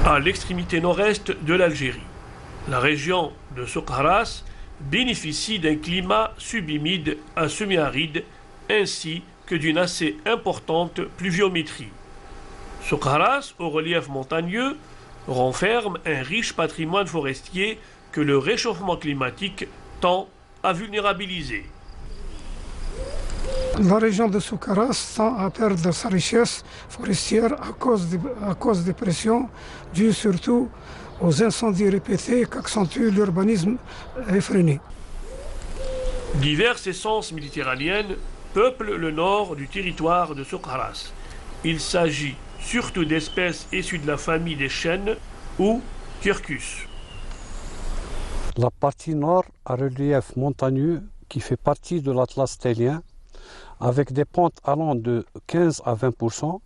à l'extrémité nord-est de l'Algérie. La région de Souk-Haras bénéficie d'un climat subhumide à semi-aride ainsi que d'une assez importante pluviométrie. Souk-Haras, au relief montagneux, renferme un riche patrimoine forestier que le réchauffement climatique tend à vulnérabiliser. La région de Souk-Haras tend à perdre sa richesse forestière à cause des pressions dues surtout aux incendies répétés qu'accentue l'urbanisme effréné. Diverses essences méditerranéennes peuplent le nord du territoire de Souk-Haras. Il s'agit surtout d'espèces issues de la famille des chênes ou Quercus. La partie nord a relief montagneux qui fait partie de l'Atlas tellien avec des pentes allant de 15 à 20%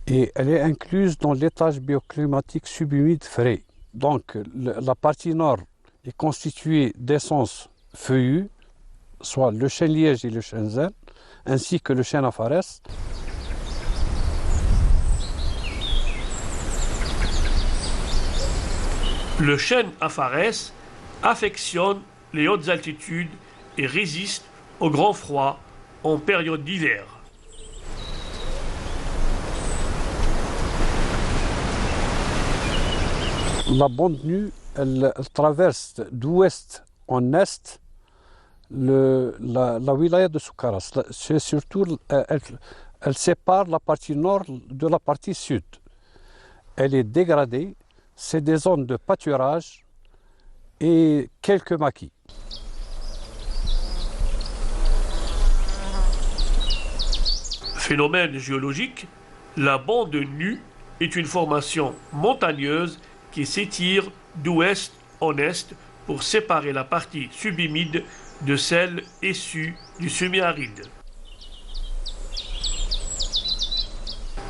et elle est incluse dans l'étage bioclimatique subhumide frais. Donc la partie nord est constituée d'essences feuillues, soit le chêne liège et le chêne zen, ainsi que le chêne afares. Le chêne afares affectionne les hautes altitudes et résiste au grand froid en période d'hiver. La bande nue, elle traverse d'ouest en est la wilaya de Souk-Haras. C'est surtout, elle sépare la partie nord de la partie sud. Elle est dégradée, c'est des zones de pâturage et quelques maquis. Phénomène géologique, la bande nue est une formation montagneuse qui s'étire d'ouest en est pour séparer la partie subhumide de celle issue du semi-aride.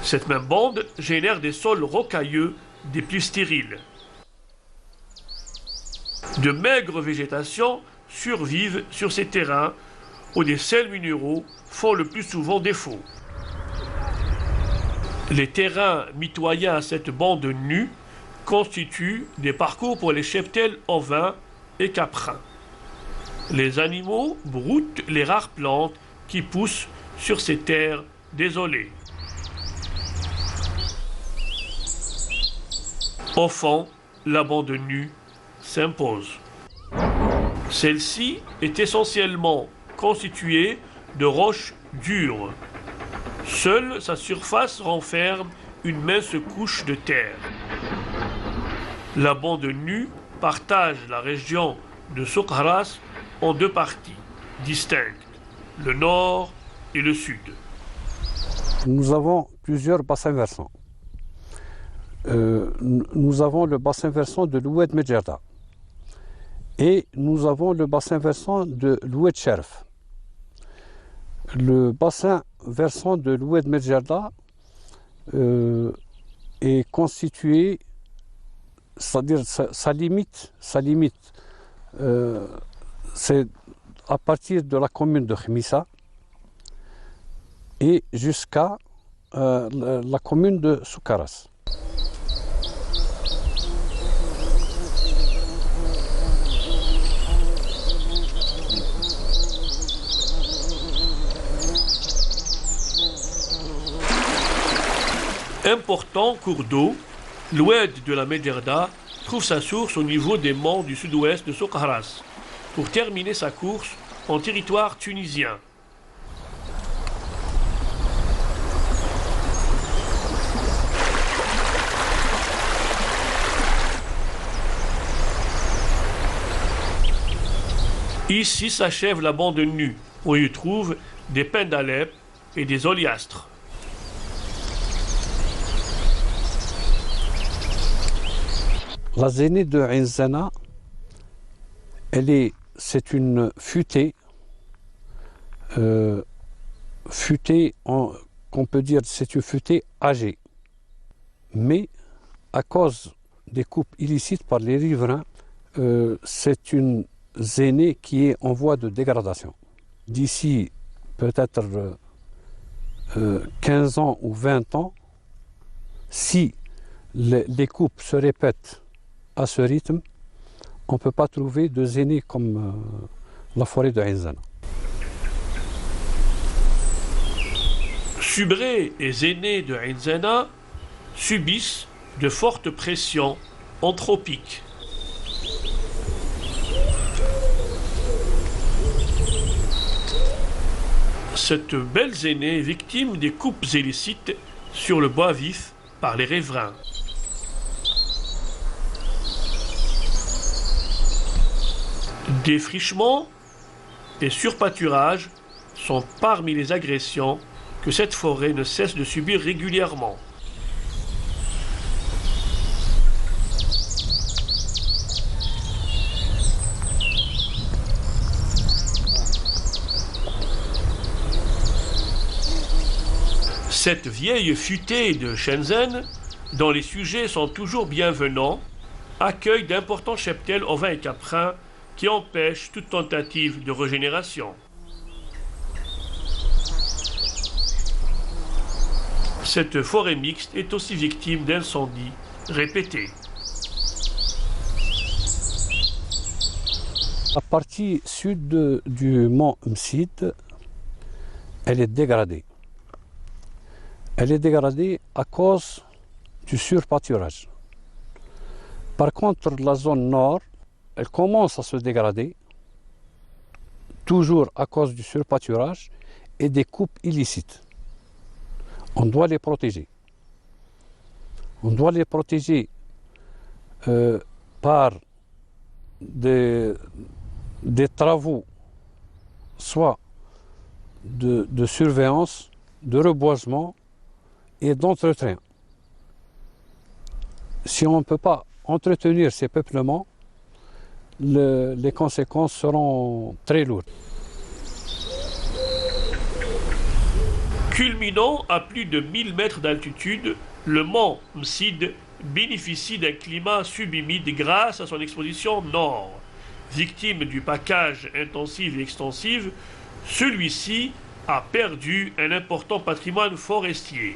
Cette même bande génère des sols rocailleux des plus stériles. De maigres végétations survivent sur ces terrains où des sels minéraux font le plus souvent défaut. Les terrains mitoyens à cette bande nue constituent des parcours pour les cheptels ovins et caprins. Les animaux broutent les rares plantes qui poussent sur ces terres désolées. Au fond, la bande nue s'impose. Celle-ci est essentiellement constituée de roches dures. Seule sa surface renferme une mince couche de terre. La bande nue partage la région de Souk-Haras en deux parties distinctes, le nord et le sud. Nous avons plusieurs bassins versants. Nous avons le bassin versant de l'Oued Medjerda et nous avons le bassin versant de l'Oued Cherf. Le bassin versant de l'Oued Medjerda est constitué, c'est-à-dire sa limite, c'est à partir de la commune de Khmissa et jusqu'à la commune de Souk-Haras. Important cours d'eau, l'oued de la Medjerda trouve sa source au niveau des monts du sud-ouest de Souk-Haras pour terminer sa course en territoire tunisien. Ici s'achève la bande nue, où on y trouve des pins d'Alep et des oliastres. La zénith de Ain Zana, c'est une futée, qu'on peut dire, c'est une futée âgée. Mais à cause des coupes illicites par les riverains, c'est une zénith qui est en voie de dégradation. D'ici peut-être 15 ans ou 20 ans, si les coupes se répètent à ce rythme, on ne peut pas trouver de zénith comme la forêt de Ain Zana. Subré et Zéné de Ain Zana subissent de fortes pressions anthropiques. Cette belle Zéné est victime des coupes illicites sur le bois vif par les riverains. Défrichement et surpâturage sont parmi les agressions que cette forêt ne cesse de subir régulièrement. Cette vieille futée de Shenzhen, dont les sujets sont toujours bienvenants, accueille d'importants cheptels ovins et caprins qui empêchent toute tentative de régénération. Cette forêt mixte est aussi victime d'incendies répétés. La partie sud du mont Msid, elle est dégradée. Elle est dégradée à cause du surpâturage. Par contre, la zone nord, elle commence à se dégrader, toujours à cause du surpâturage et des coupes illicites. On doit les protéger. On doit les protéger par des travaux, soit de surveillance, de reboisement et d'entretien. Si on ne peut pas entretenir ces peuplements, les conséquences seront très lourdes. Culminant à plus de 1000 mètres d'altitude, le mont Msid bénéficie d'un climat subhumide grâce à son exposition nord. Victime du package intensif et extensif, celui-ci a perdu un important patrimoine forestier.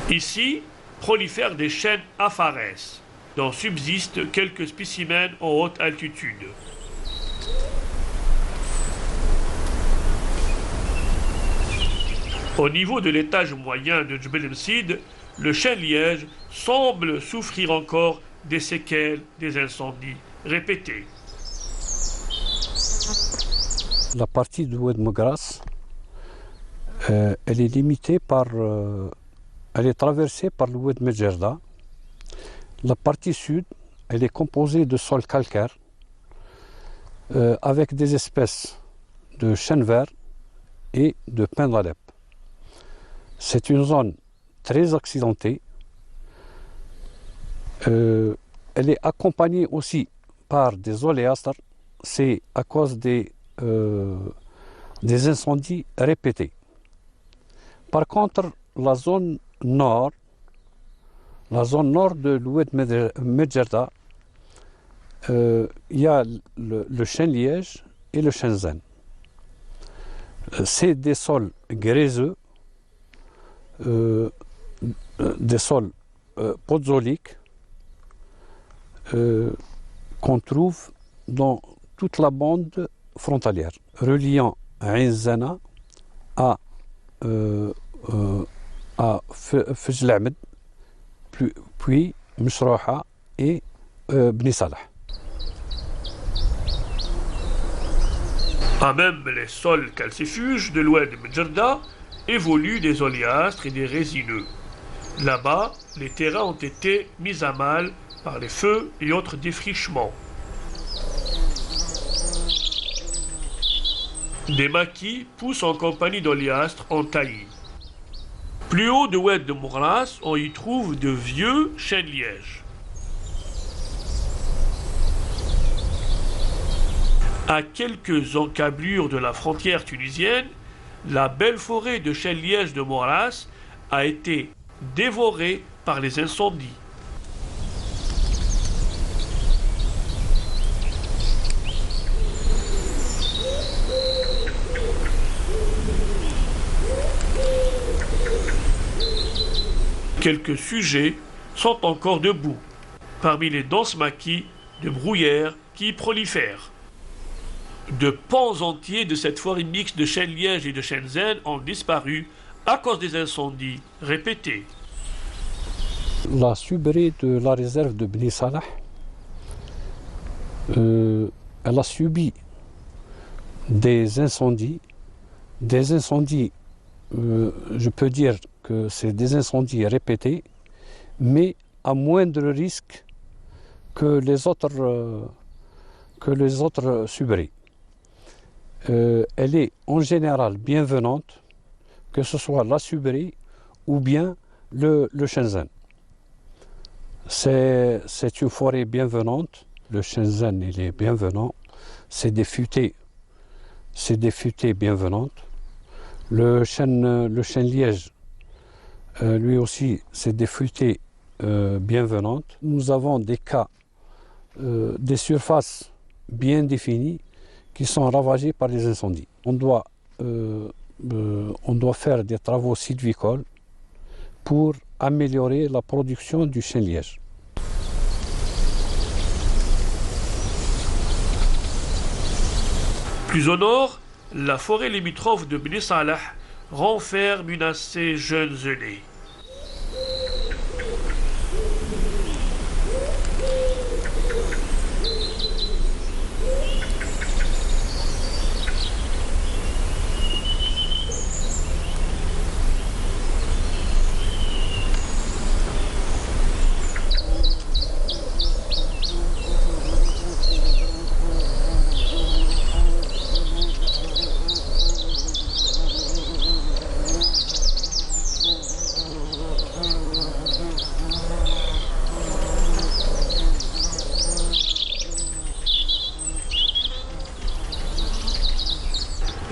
Ici, prolifèrent des chênes aphares, dont subsistent quelques spécimens en haute altitude. Au niveau de l'étage moyen de Djebel Msid, le chêne-liège semble souffrir encore des séquelles des incendies répétés. La partie de Oued Mogras, elle est limitée par... elle est traversée par le Oued Medjerda. La partie sud, elle est composée de sols calcaires avec des espèces de chênes verts et de pins d'Alep. C'est une zone très accidentée. Elle est accompagnée aussi par des oléastres. C'est à cause des incendies répétés. Par contre, la zone nord de l'Oued Medjerda, il y a le chêne-liège et le chêne-zen. C'est des sols gréseux, des sols podzoliques qu'on trouve dans toute la bande frontalière, reliant Ain Zana à Fejl Ahmed, puis Mshrouha et Bni Salah. À même les sols calcifuges de l'Oued Medjerda évoluent des oléastres et des résineux. Là-bas, les terrains ont été mis à mal par les feux et autres défrichements. Des maquis poussent en compagnie d'oléastres entaillis. Plus haut de Oued de Mogras, on y trouve de vieux chênes-lièges. À quelques encablures de la frontière tunisienne, la belle forêt de chênes-lièges de Mogras a été dévorée par les incendies. Quelques sujets sont encore debout, parmi les denses maquis de bruyère qui y prolifèrent. De pans entiers de cette forêt mixte de chêne-liège et de chêne-zen ont disparu à cause des incendies répétés. La subrée de la réserve de Bni Salah, elle a subi des incendies. Je peux dire que c'est des incendies répétés, mais à moindre risque que les autres subrées. Elle est en général bienvenante, que ce soit la subrée ou bien le chêne-zen. C'est une forêt bienvenante, le chêne-zen il est bienvenant, c'est des futaies bienvenantes. Le chêne-liège, lui aussi, c'est des futaies bienvenantes. Nous avons des cas, des surfaces bien définies qui sont ravagées par les incendies. On doit faire des travaux sylvicoles pour améliorer la production du chêne-liège. Plus au nord, la forêt limitrophe de Bni Salah renferme une assez jeune gelée.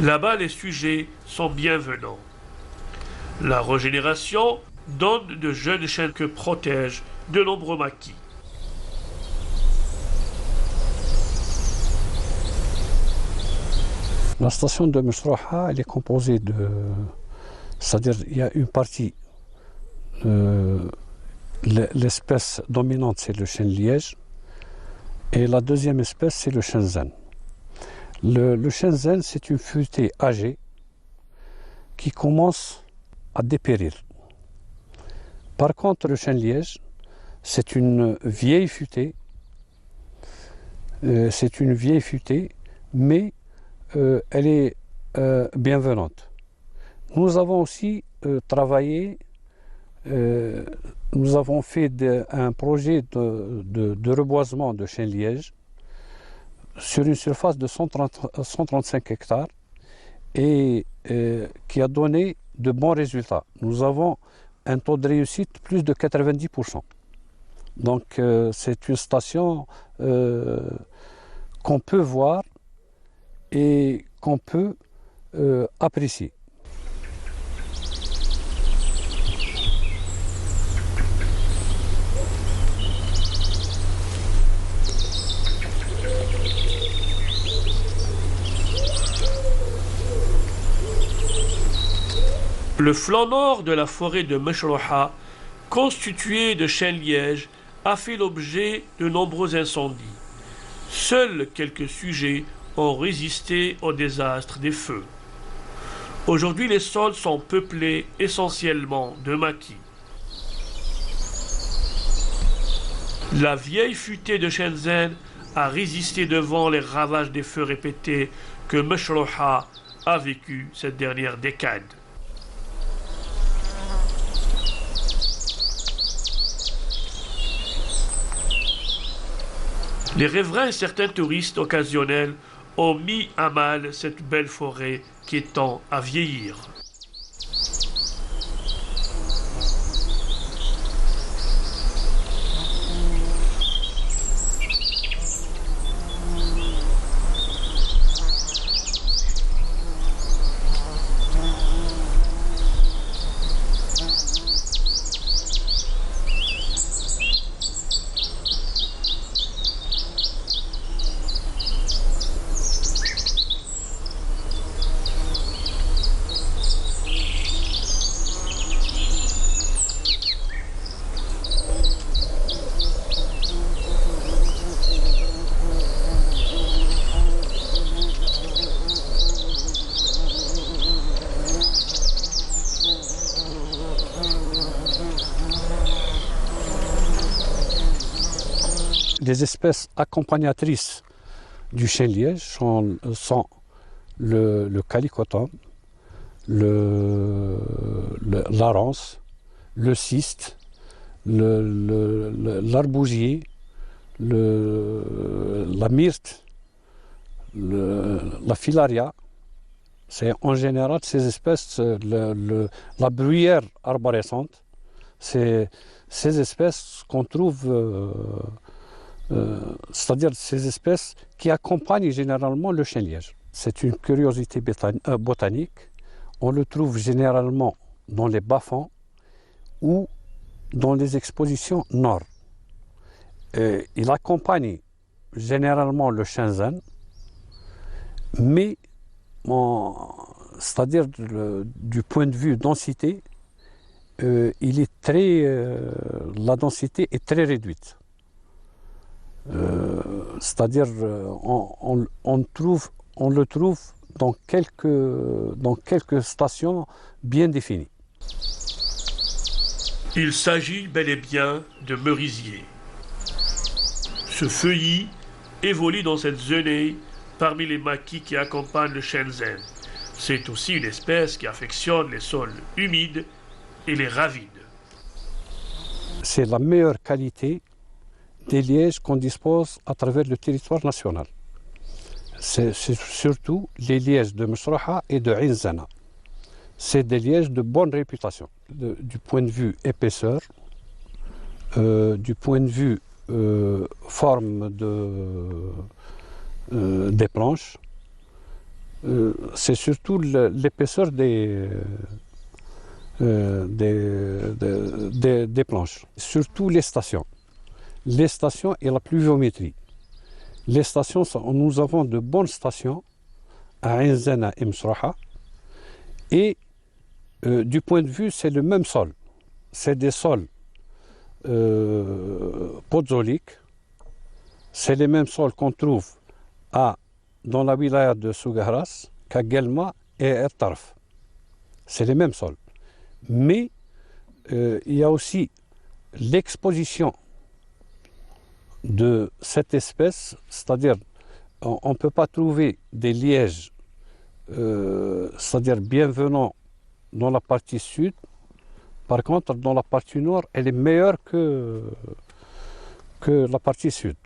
Là-bas, les sujets sont bienvenants. La régénération donne de jeunes chênes que protègent de nombreux maquis. La station de Meshrouha, elle est composée de... C'est-à-dire il y a une partie, l'espèce dominante c'est le chêne-liège, et la deuxième espèce c'est le chêne-zen. Le chêne-zen, c'est une futaies âgée qui commence à dépérir. Par contre, le chêne-liège, c'est une vieille futaies, mais elle est bienvenante. Nous avons aussi travaillé, nous avons fait un projet de reboisement de chêne-liège sur une surface de 135 hectares et qui a donné de bons résultats. Nous avons un taux de réussite plus de 90%. Donc c'est une station qu'on peut voir et qu'on peut apprécier. Le flanc nord de la forêt de Meshrouha, constitué de chêne-liège, a fait l'objet de nombreux incendies. Seuls quelques sujets ont résisté au désastre des feux. Aujourd'hui, les sols sont peuplés essentiellement de maquis. La vieille futaies de chêne-zen a résisté devant les ravages des feux répétés que Meshrouha a vécu cette dernière décade. Les riverains et certains touristes occasionnels ont mis à mal cette belle forêt qui tend à vieillir. Les espèces accompagnatrices du chêne-liège sont le calicotum, l'arance, le cyste, l'arbousier, la myrte, la filaria. C'est en général ces espèces, la bruyère arborescente, c'est ces espèces qu'on trouve, c'est-à-dire ces espèces qui accompagnent généralement le chêne-liège. C'est une curiosité botanique. On le trouve généralement dans les bas-fonds ou dans les expositions nord. Il accompagne généralement le chêne, mais c'est-à-dire du point de vue densité, la densité est très réduite. C'est-à-dire on le trouve dans quelques stations bien définies. Il s'agit bel et bien de merisier. Ce feuillis évolue dans cette zone parmi les maquis qui accompagnent le chêne. C'est aussi une espèce qui affectionne les sols humides et les ravides. C'est la meilleure qualité des lièges qu'on dispose à travers le territoire national. C'est surtout les lièges de Msraha et de Ain Zana. C'est des lièges de bonne réputation. Du point de vue épaisseur, du point de vue forme des planches, c'est surtout l'épaisseur des planches. Surtout les stations. Les stations et la pluviométrie. Les stations, nous avons de bonnes stations à Ain Zana et Msraha. Et du point de vue, c'est le même sol. C'est des sols podzoliques. C'est les mêmes sols qu'on trouve dans la wilaya de Sougahras, qu'à Guelma et Ertarf. C'est les mêmes sols. Mais il y a aussi l'exposition de cette espèce, c'est-à-dire on ne peut pas trouver des lièges, c'est-à-dire bien venant dans la partie sud. Par contre, dans la partie nord, elle est meilleure que la partie sud.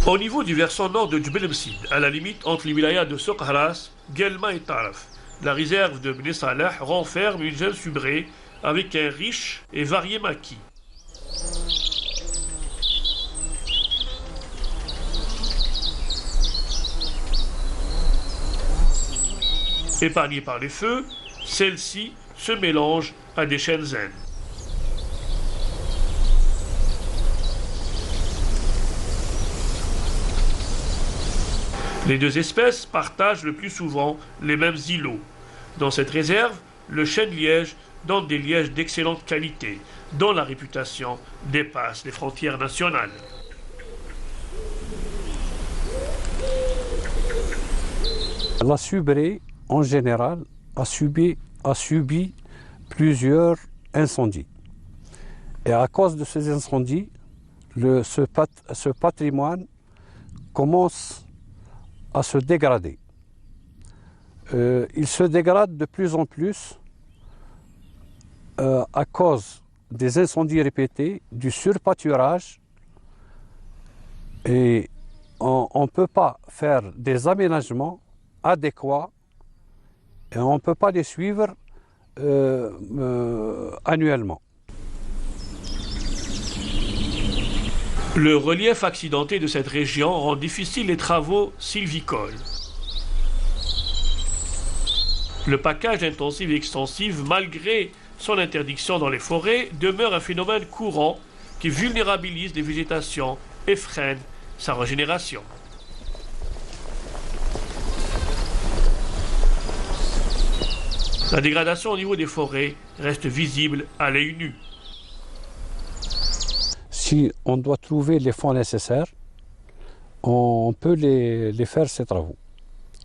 Au niveau du versant nord de Djbel Msid, à la limite entre les wilayas de Soqhras, Guelma et Taraf, la réserve de Bni Salah renferme une jeune subrée avec un riche et varié maquis. Épargnée par les feux, celle-ci se mélange à des chênes. Les deux espèces partagent le plus souvent les mêmes îlots. Dans cette réserve, le chêne-liège donne des lièges d'excellente qualité, dont la réputation dépasse les frontières nationales. La subrée, en général, a subi plusieurs incendies. Et à cause de ces incendies, ce patrimoine commence à se dégrader. Il se dégrade de plus en plus à cause des incendies répétés, du surpâturage, et on ne peut pas faire des aménagements adéquats et on ne peut pas les suivre annuellement. Le relief accidenté de cette région rend difficile les travaux sylvicoles. Le package intensif et extensif, malgré son interdiction dans les forêts, demeure un phénomène courant qui vulnérabilise les végétations et freine sa régénération. La dégradation au niveau des forêts reste visible à l'œil nu. Si on doit trouver les fonds nécessaires, on peut les faire, ces travaux.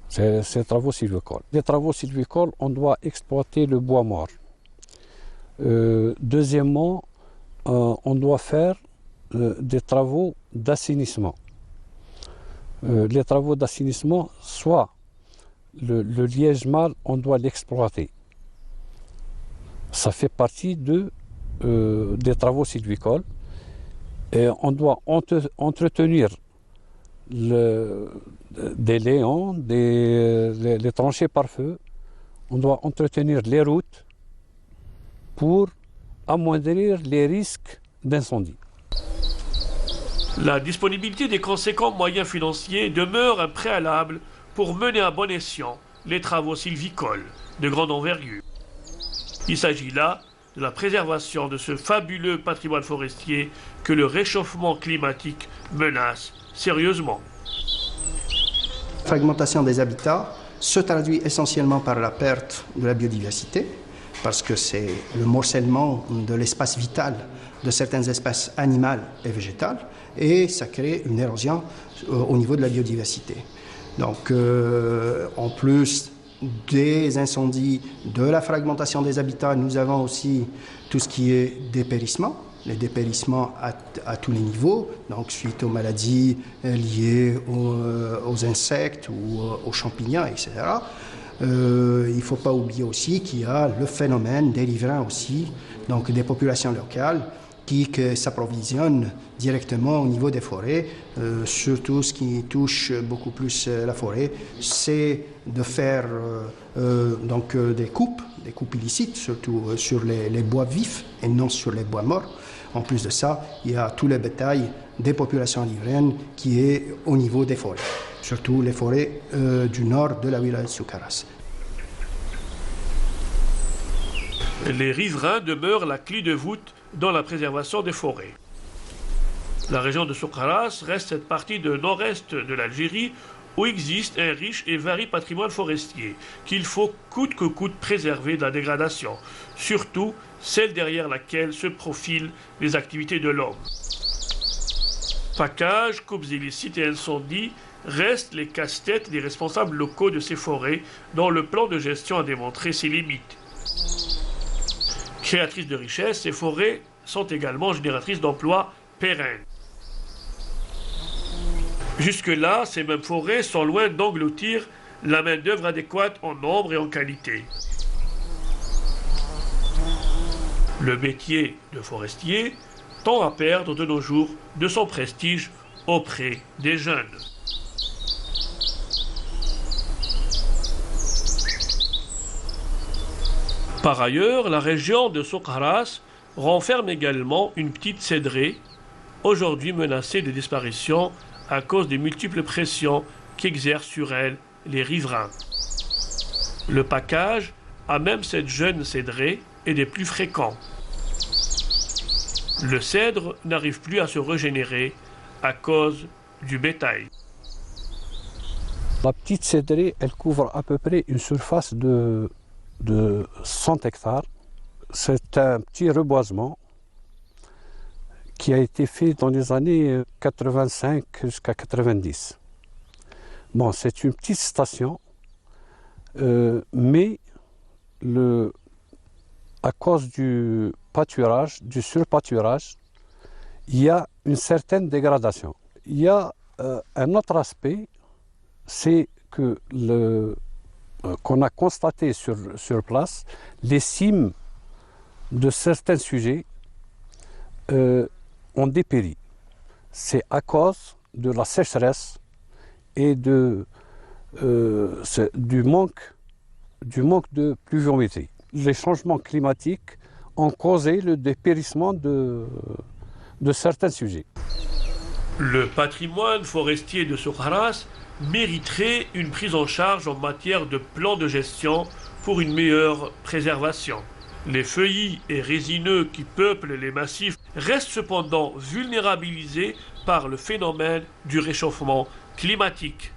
Ces travaux sylvicoles. Les travaux sylvicoles, on doit exploiter le bois mort. Deuxièmement, on doit faire des travaux d'assainissement. Les travaux d'assainissement, soit le liège mâle, on doit l'exploiter. Ça fait partie des travaux sylvicoles. Et on doit entretenir des léons, les tranchées par feu. On doit entretenir les routes pour amoindrir les risques d'incendie. La disponibilité des conséquents moyens financiers demeure un préalable pour mener à bon escient les travaux sylvicoles de grande envergure. Il s'agit là de la préservation de ce fabuleux patrimoine forestier que le réchauffement climatique menace sérieusement. La fragmentation des habitats se traduit essentiellement par la perte de la biodiversité, parce que c'est le morcellement de l'espace vital de certaines espèces animales et végétales, et ça crée une érosion au niveau de la biodiversité. Donc, en plus des incendies, de la fragmentation des habitats, nous avons aussi tout ce qui est dépérissement, les dépérissements à tous les niveaux, donc suite aux maladies liées aux insectes ou aux champignons, etc. Il ne faut pas oublier aussi qu'il y a le phénomène des riverains aussi, donc des populations locales qui s'approvisionnent directement au niveau des forêts. Surtout ce qui touche beaucoup plus la forêt, c'est de faire des coupes illicites, surtout sur les bois vifs et non sur les bois morts. En plus de ça, il y a tout le bétail des populations riveraines qui est au niveau des forêts, surtout les forêts du nord de la wilaya de Soukharas. Les riverains demeurent la clé de voûte dans la préservation des forêts. La région de Soukharas reste cette partie de nord-est de l'Algérie où existe un riche et varié patrimoine forestier qu'il faut coûte que coûte préserver de la dégradation, surtout celle derrière laquelle se profilent les activités de l'homme. Packages, coupes illicites et incendies restent les casse-têtes des responsables locaux de ces forêts dont le plan de gestion a démontré ses limites. Créatrices de richesses, ces forêts sont également génératrices d'emplois pérennes. Jusque-là, ces mêmes forêts sont loin d'engloutir la main-d'œuvre adéquate en nombre et en qualité. Le métier de forestier tend à perdre de nos jours de son prestige auprès des jeunes. Par ailleurs, la région de Soukharas renferme également une petite cédrée, aujourd'hui menacée de disparition à cause des multiples pressions qu'exercent sur elle les riverains. Le package a même cette jeune cédrée et des plus fréquents. Le cèdre n'arrive plus à se régénérer à cause du bétail. La petite cédrée, elle couvre à peu près une surface de 100 hectares. C'est un petit reboisement qui a été fait dans les années 85 jusqu'à 90. Bon, c'est une petite station, mais à cause du pâturage, du surpâturage, il y a une certaine dégradation. Il y a un autre aspect, c'est que qu'on a constaté sur place, les cimes de certains sujets ont dépéri. C'est à cause de la sécheresse et du manque de pluviométrie. Les changements climatiques ont causé le dépérissement de certains sujets. Le patrimoine forestier de Soukharas mériterait une prise en charge en matière de plan de gestion pour une meilleure préservation. Les feuillis et résineux qui peuplent les massifs restent cependant vulnérabilisés par le phénomène du réchauffement climatique.